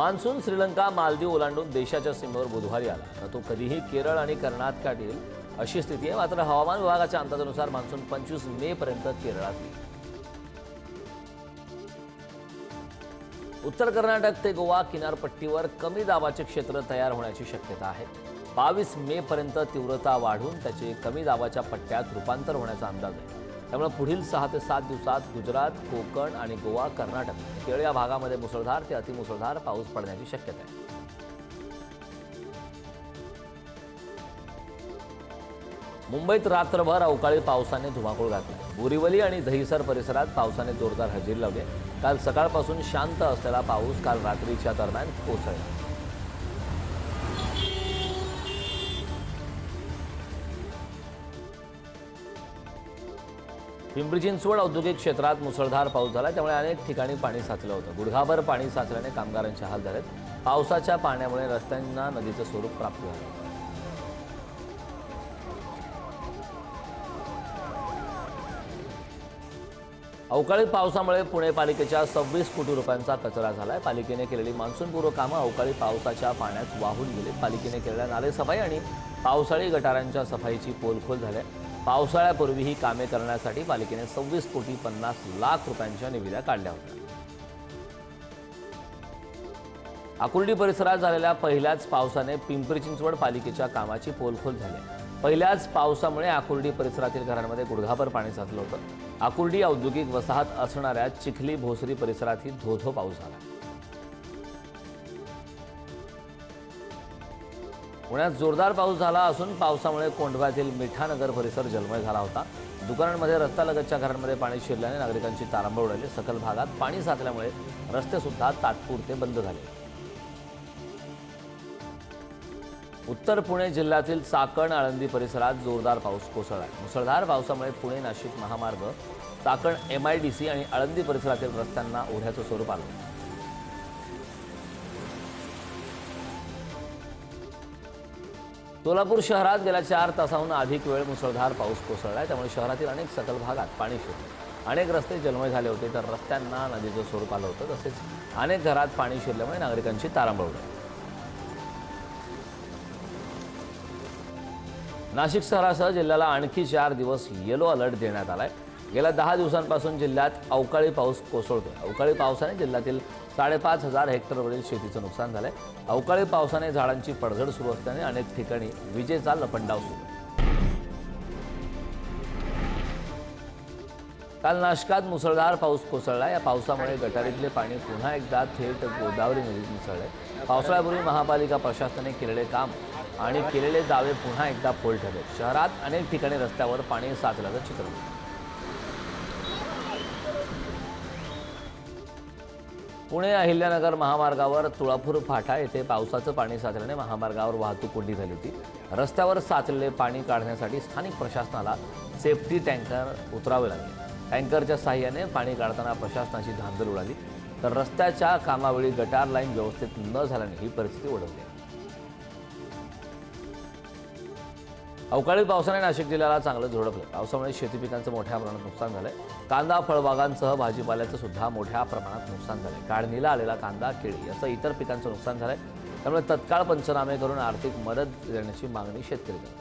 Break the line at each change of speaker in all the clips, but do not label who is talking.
Monsoon Sri Lanka Maldives ओलांडून देशाच्या सीमेवर बुधवारी आला तर तो कधीही केरळ आणि कर्नाटकात येईल अशी स्थिती आहे। मात्र हवामान विभागाच्या अंदाजानुसार मान्सून 25 मे पर्यंत केरळात येईल। उत्तर कर्नाटक ते गोवा किनारपट्टीवर कमी दाबाचे क्षेत्र तयार होण्याची शक्यता आहे। 22 मे पर्यंत तीव्रता वाढून त्याचे कमी दाबाच्या पट्ट्यात रूपांतर होण्याचा अंदाज आहे। त्यामुळे पुढील 6 ते 7 दिवसात गुजरात, कोकण आणि गोवा, कर्नाटक, केरळ या भागामध्ये मुसळधार ते अतिमुसळधार पाऊस पडण्याची शक्यता आहे। मुंबईत रात्रभर अवकाळी पावसाने धुमाकूळ घातला। बोरिवली आणि दहिसर परिसरात पावसाने जोरदार हजेरी लावली। काल सकाळपासून शांत असलेला पाऊस काल रात्रीच्या दरम्यान कोसळला। पिंपरी चिंचवड औद्योगिक क्षेत्रात मुसळधार पाऊस झाला, त्यामुळे अनेक ठिकाणी पाणी साचलं होतं। गुडघाभर पाणी साचल्याने कामगारांचे हाल झालेत। पावसाच्या पाण्यामुळे रस्त्यांना नदीचं स्वरूप प्राप्त झालं। अवकाळी पावसामुळे पुणे पालिकेच्या 26 कोटी रुपयांचा कचरा झालाय। पालिकेने केलेली मान्सूनपूर्व कामं अवकाळी पावसाच्या पाण्यात वाहून गेली। पालिकेने केलेल्या नालेसफाई आणि पावसाळी गटारांच्या सफाईची पोलखोल झाली। पावसाळ्यापूर्वी ही कामे करण्यासाठी पालिकेने 26 कोटी 50 लाख रुपयांच्या निविदा काढल्या होत्या। आकुर्डी परिसरात झालेल्या पहिल्याच पावसाने पिंपरी चिंचवड पालिकेच्या कामाची पोलखोल झाली। पहिल्याच पावसामुळे आकुर्डी परिसरातील घरांमध्ये गुडघाभर पाणी साचलं होतं। आकुर्डी औद्योगिक वसाहत असणाऱ्या चिखली भोसरी परिसरातही धो-धो पाऊस झाला। पुण्यात जोरदार पाऊस झाला असून पावसामुळे कोंढव्यातील मिठानगर परिसर जलमय झाला होता। दुकानांमध्ये रस्त्यालगतच्या घरांमध्ये पाणी शिरल्याने नागरिकांची तारांबळ उडाली। सखल भागात पाणी साचल्यामुळे रस्ते सुद्धा तात्पुरते बंद झाले। उत्तर पुणे जिल्ह्यातील चाकण आळंदी परिसरात जोरदार पाऊस कोसळला। मुसळधार पावसामुळे पुणे नाशिक महामार्ग, चाकण MIDC आणि आळंदी परिसरातील रस्त्यांना ओढ्याचं स्वरूप आलं। सोलापूर शहरात गेल्या 4 तासाहून अधिक वेळ मुसळधार पाऊस कोसळला, त्यामुळे शहरातील अनेक सखल भागात पाणी शिरले। अनेक रस्ते जलमय झाले होते तर रस्त्यांना नदीचं स्वरूप आलं होतं। तसेच अनेक घरात पाणी शिरल्यामुळे नागरिकांची तारांबळ उडाली। नाशिक शहरासह जिल्ह्याला आणखी 4 दिवस येलो अलर्ट देण्यात आलाय। गेल्या 10 दिवसांपासून जिल्ह्यात अवकाळी पाऊस कोसळतोय। अवकाळी पावसाने जिल्ह्यातील 5,500 हेक्टरवरील शेतीचं नुकसान झालंय। अवकाळी पावसाने झाडांची पडझड सुरू असल्याने अनेक ठिकाणी विजेचा लपंडाव सुरू आहे। काल नाशकात मुसळधार पाऊस कोसळला। या पावसामुळे गटारीतले पाणी पुन्हा एकदा थेट गोदावरी नदीत मिसळले। पावसाळ्यापूर्वी महापालिका प्रशासनाने केलेले काम आणि केलेले दावे पुन्हा एकदा फोल ठरले। शहरात अनेक ठिकाणी रस्त्यावर पाणी साचल्याचं चित्र दिसतं। पुणे अहिल्यानगर महामार्गावर तुळापूर फाटा येथे पावसाचं पाणी साचल्याने महामार्गावर वाहतूक कोंडी झाली होती। रस्त्यावर साचलेले पाणी काढण्यासाठी स्थानिक प्रशासनाला सेफ्टी टँकर उतरावे लागले। टँकरच्या साहाय्याने पाणी काढताना प्रशासनाची धांदल उडाली तर रस्त्याच्या कामावेळी गटार लाईन व्यवस्थित न झाल्याने ही परिस्थिती ओढवली। अवकाळी पावसाने नाशिक जिल्ह्याला चांगलं झोडपलं। पावसामुळे शेती पिकांचं मोठ्या प्रमाणात नुकसान झालंय। कांदा, फळबागांसह भाजीपाल्याचं सुद्धा मोठ्या प्रमाणात नुकसान झालंय। काढणीला आलेला कांदा, केळी याचं इतर पिकांचं नुकसान झालंय। त्यामुळे तत्काळ पंचनामे करून आर्थिक मदत देण्याची मागणी शेतकरी करतात।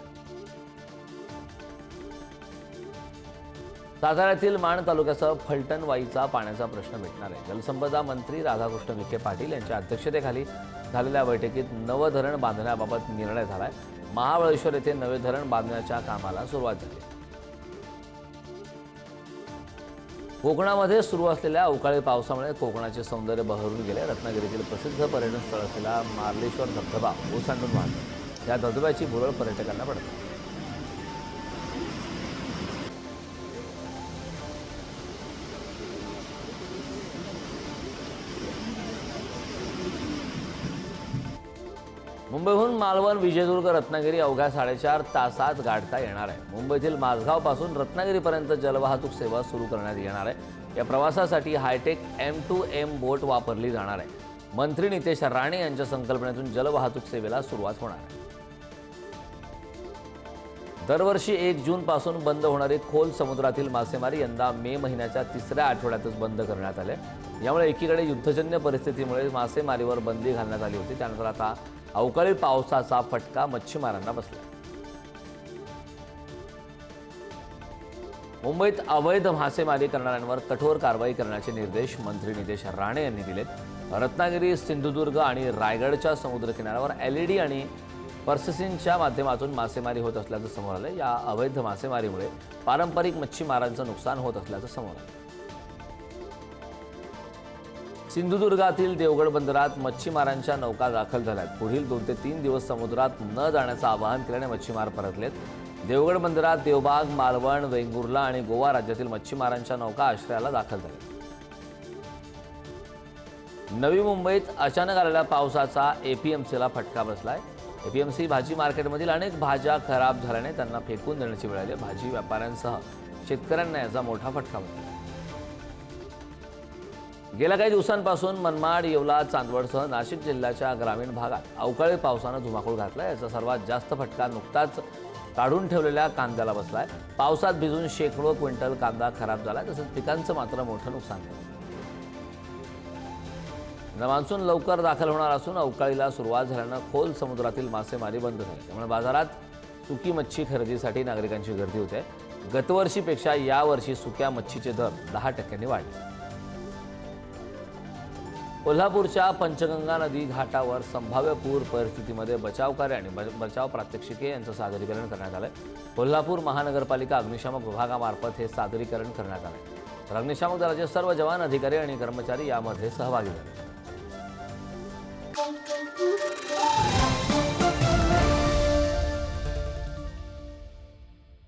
साताऱ्यातील माण तालुक्यासह फलटण वाईचा पाण्याचा प्रश्न मिटणार आहे। जलसंपदा मंत्री राधाकृष्ण विखे पाटील यांच्या अध्यक्षतेखाली झालेल्या बैठकीत नवं धरण बांधण्याबाबत निर्णय झालाय। महाबळेश्वर येथे नवे धरण बांधण्याच्या कामाला सुरुवात झाली। कोकणामध्ये सुरू असलेल्या अवकाळी पावसामुळे कोकणाचे सौंदर्य बहरून गेले। रत्नागिरीतील प्रसिद्ध पर्यटन स्थळ असलेला मार्लेश्वर धबधबा ओसंडून वाहतो। या धबधब्याची भुरळ पर्यटकांना पडते। मुंबईहून मालवण, विजयदुर्ग, रत्नागिरी अवघ्या 4.5 तासात गाठता येणार आहे। मुंबईतील माझगावपासून रत्नागिरीपर्यंत जलवाहतूक सेवा सुरू करण्यात येणार आहे। या प्रवासासाठी हायटेक M2M बोट वापरली जाणार आहे। मंत्री नितेश राणे यांच्या संकल्पनेतून जलवाहतूक सेवेला सुरुवात होणार आहे। दरवर्षी 1 जूनपासून बंद होणारी खोल समुद्रातील मासेमारी यंदा मे महिन्याच्या 3ऱ्या आठवड्यातच बंद करण्यात आले। यामुळे एकीकडे युद्धजन्य परिस्थितीमुळे मासेमारीवर बंदी घालण्यात आली होती, त्यानंतर आता अवकाळी पावसाचा फटका मच्छीमारांना बसला. मुंबईत अवैध मासेमारी करणाऱ्यांवर कठोर कारवाई करण्याचे निर्देश मंत्री नितेश राणे यांनी दिलेत. रत्नागिरी, सिंधुदुर्ग आणि रायगडच्या समुद्रकिनाऱ्यावर LED आणि पर्सिसिंगच्या माध्यमातून मासेमारी होत असल्याचं समोर आलं. या अवैध मासेमारीमुळे पारंपरिक मच्छीमारांचं नुकसान होत असल्याचं समोर आलं. सिंधुदुर्गातील देवगड बंदरात मच्छीमारांच्या नौका दाखल झाल्यात. पुढील 2 ते 3 दिवस समुद्रात न जाण्याचं आवाहन केल्याने मच्छीमार परतलेत. देवगड बंदरात देवबाग, मालवण, वेंगुर्ला आणि गोवा राज्यातील मच्छीमारांच्या नौका आश्रयाला दाखल झाल्या. नवी मुंबईत अचानक आलेल्या पावसाचा APMCला फटका बसलाय. APMC भाजी मार्केटमधील अनेक भाज्या खराब झाल्याने त्यांना फेकून देण्याची वेळ आली. भाजी व्यापाऱ्यांसह शेतकऱ्यांना याचा मोठा फटका बसला. गेल्या काही दिवसांपासून मनमाड, येवला, चांदवडसह नाशिक जिल्ह्याच्या ग्रामीण भागात अवकाळी पावसानं धुमाकूळ घातला. याचा सर्वात जास्त फटका नुकताच काढून ठेवलेल्या कांद्याला बसलाय. पावसात भिजून शेकडो क्विंटल कांदा खराब झाला, तसंच पिकांचं मात्र मोठं नुकसान झालं. मान्सून लवकर दाखल होणार असून अवकाळीला सुरुवात झाल्यानं खोल समुद्रातील मासेमारी बंद झाली. त्यामुळे बाजारात सुकी मच्छी खरेदीसाठी नागरिकांची गर्दी होते. गतवर्षीपेक्षा यावर्षी सुक्या मच्छीचे दर 10% वाढले. कोल्हापूरच्या पंचगंगा नदी घाटावर संभाव्य पूर परिस्थितीमध्ये बचावकार्य आणि बचाव प्रात्यक्षिके यांचं सादरीकरण करण्यात आलं. कोल्हापूर महानगरपालिका अग्निशामक विभागामार्फत हे सादरीकरण करण्यात आले. तर अग्निशामक दलाचे सर्व जवान, अधिकारी आणि कर्मचारी यामध्ये सहभागी झाले.